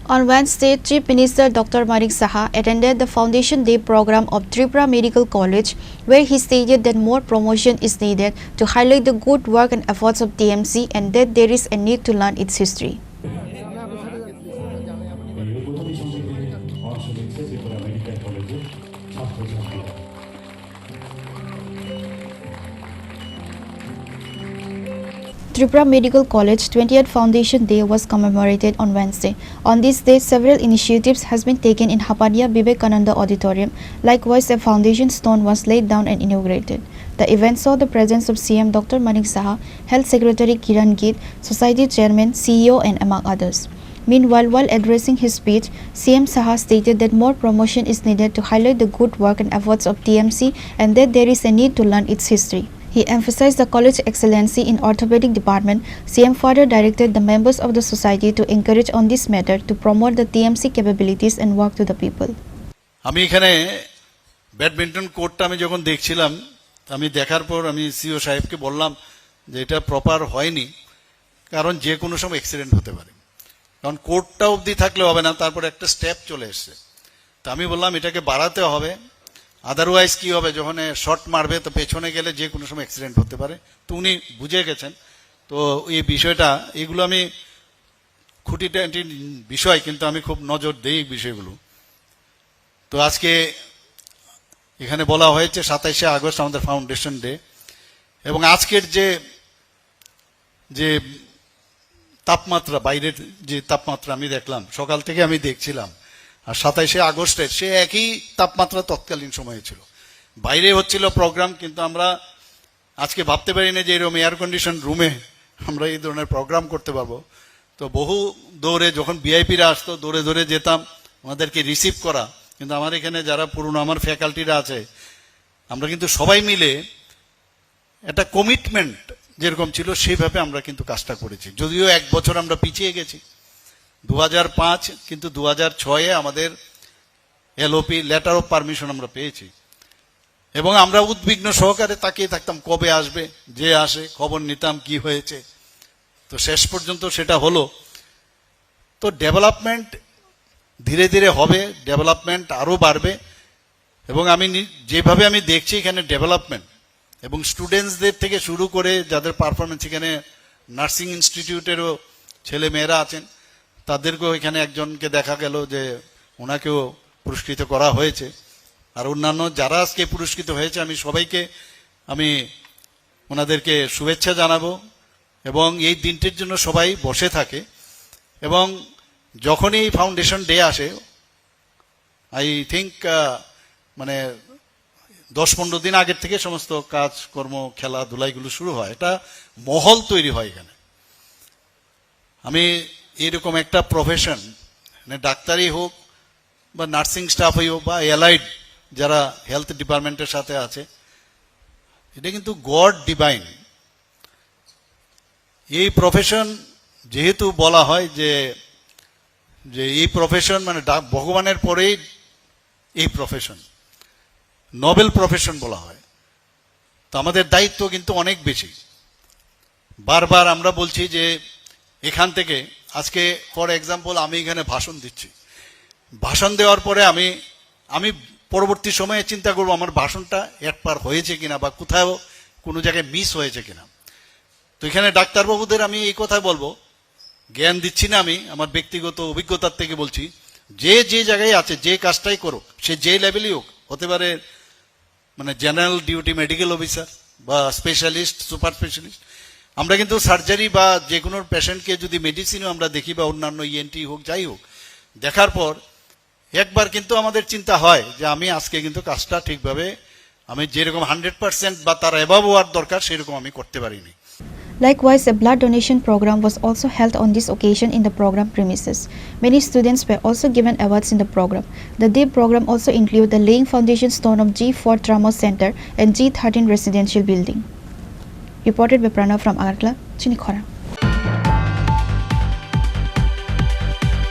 On Wednesday, Chief Minister Dr. Manik Saha attended the Foundation Day program of Tripura Medical College, where he stated that more promotion is needed to highlight the good work and efforts of TMC and that there is a need to learn its history. Tripura Medical College 20th Foundation Day was commemorated on Wednesday. On this day, several initiatives has been taken in Hapania Vivekananda Auditorium. Likewise, a foundation stone was laid down and inaugurated. The event saw the presence of CM Dr. Manik Saha, Health Secretary Kiran Geet, Society Chairman, CEO and among others. Meanwhile, while addressing his speech, CM Saha stated that more promotion is needed to highlight the good work and efforts of TMC and that there is a need to learn its history. He emphasized the college excellency in orthopedic department. CM further directed the members of the society to encourage on this matter to promote the TMC capabilities and work to the people. আমি এখানে badminton কোর্টটা আমি যখন দেখছিলাম, আমি দেখার পর আমি CO সাহেবকে বললাম যে এটা প্রপার হয়নি, কারণ যে কোনো সময় অ্যাক্সিডেন্ট হতে পারে, কারণ কোর্টটা অবধি থাকলে হবে না, তারপর একটা স্টেপ চলে এসছে। তা আমি বললাম এটাকে বাড়াতে হবে, আদারওয়াইজ কি হবে, যখন শট মারবে তো পেছনে গেলে যে কোনো সময় অ্যাক্সিডেন্ট হতে পারে। তো উনি বুঝে গেছেন। তো এই বিষয়টা, এগুলো আমি খুঁটিটাটি বিষয়, কিন্তু আমি খুব নজর দিই এই বিষয়গুলো। তো আজকে এখানে বলা হয়েছে 27শে আগস্ট আমাদের ফাউন্ডেশন ডে, এবং আজকের যে তাপমাত্রা, বাইরের যে তাপমাত্রা আমি দেখলাম, সকাল থেকে আমি দেখছিলাম, আর 27শে আগস্টের সে একই তাপমাত্রা তৎকালীন সময়ে ছিল। বাইরে হচ্ছিল প্রোগ্রাম, কিন্তু আমরা আজকে ভাবতে পারি না যে এরকম এয়ার কন্ডিশন রুমে আমরা এই ধরনের প্রোগ্রাম করতে পারবো। তো বহু দৌড়ে, যখন ভিআইপিরা আসতো দৌড়ে দৌড়ে যেতাম ওনাদেরকে রিসিভ করা। কিন্তু আমার এখানে যারা পুরনো আমার ফ্যাকাল্টিরা আছে, আমরা কিন্তু সবাই মিলে একটা কমিটমেন্ট যেরকম ছিল সেইভাবে আমরা কিন্তু কাজটা করেছি। যদিও এক বছর আমরা পিছিয়ে গেছি, 2005, কিন্তু 2006-এ আমাদের এলওপি, লেটার অফ পারমিশন আমরা পেয়েছি, এবং আমরা উদ্বিগ্ন সহকারে তাকিয়ে থাকতাম কবে আসবে, যে আসে খবর নিতাম কি হয়েছে। তো শেষ পর্যন্ত সেটা হলো। তো ডেভেলপমেন্ট ধীরে ধীরে হবে, ডেভেলপমেন্ট আরও বাড়বে, এবং আমি যেভাবে আমি দেখছি এখানে ডেভেলপমেন্ট, এবং স্টুডেন্টসদের থেকে শুরু করে যাদের পারফরমেন্স, এখানে নার্সিং ইনস্টিটিউটেরও ছেলে মেয়েরা আছেন, তাদেরকেও এখানে একজনকে দেখা গেল যে ওনাকেও পুরস্কৃত করা হয়েছে। আর অন্যান্য যারা আজকে পুরস্কৃত হয়েছে, আমি সবাইকে ওনাদেরকে শুভেচ্ছা জানাবো, এবং এই দিনটির জন্য সবাই বসে থাকে। এবং যখনই এই ফাউন্ডেশন ডে আসে, আই থিঙ্ক মানে 10-15 দিন আগের থেকে সমস্ত কাজকর্ম, খেলাধুলাইগুলো শুরু হয়, এটা মহল তৈরি হয় এখানে। আমি এরকম একটা প্রফেশন, মানে ডাক্তারই হোক বা নার্সিং স্টাফই হোক বা অ্যালাইড যারা হেলথ ডিপার্টমেন্টের সাথে আছে, এটা কিন্তু গড ডিভাইন। এই প্রফেশন যেহেতু বলা হয় যে এই প্রফেশন মানে ভগবানের পরেই এই প্রফেশন, নোবেল প্রফেশন বলা হয়। তো আমাদের দায়িত্ব কিন্তু অনেক বেশি। বারবার আমরা বলছি যে এখান থেকে, আজকে ফর এক্সাম্পল আমি এখানে ভাষণ দিচ্ছি, ভাষণ দেওয়ার পরে আমি পরবর্তী সময়ে চিন্তা করব আমার ভাষণটা একবার হয়েছে কিনা, বা কোথাও কোনো জায়গায় মিস হয়েছে কিনা। তো এখানে ডাক্তারবাবুদের আমি এই কথাই বলবো, জ্ঞান দিচ্ছি না, আমি আমার ব্যক্তিগত অভিজ্ঞতার থেকে বলছি, যে জায়গায় আছে, যে কাজটাই করুক, সে যে লেভেলই হোক, হতে পারে মানে জেনারেল ডিউটি মেডিকেল অফিসার বা স্পেশালিস্ট, সুপার স্পেশালিস্ট। আমরা কিন্তু সার্জারি বা যে কোনো পেশেন্টকে যদি মেডিসিনও আমরা দেখি, বা অন্যান্য ইএনটি হোক, যাই হোক, দেখার পর একবার কিন্তু আমাদের চিন্তা হয় যে আমি আজকে কিন্তু কাজটা ঠিকভাবে, আমি যেরকম 100% বা তার অ্যাবাভ হওয়ার দরকার সেরকম আমি করতে পারিনি। Likewise, a blood donation program was also held on this occasion in the program premises. Many students were also given awards in the program. The day program also included the laying foundation stone of G4 Trauma Center and G13 residential building. Reported by Pranav from Agartala, Chinikhora.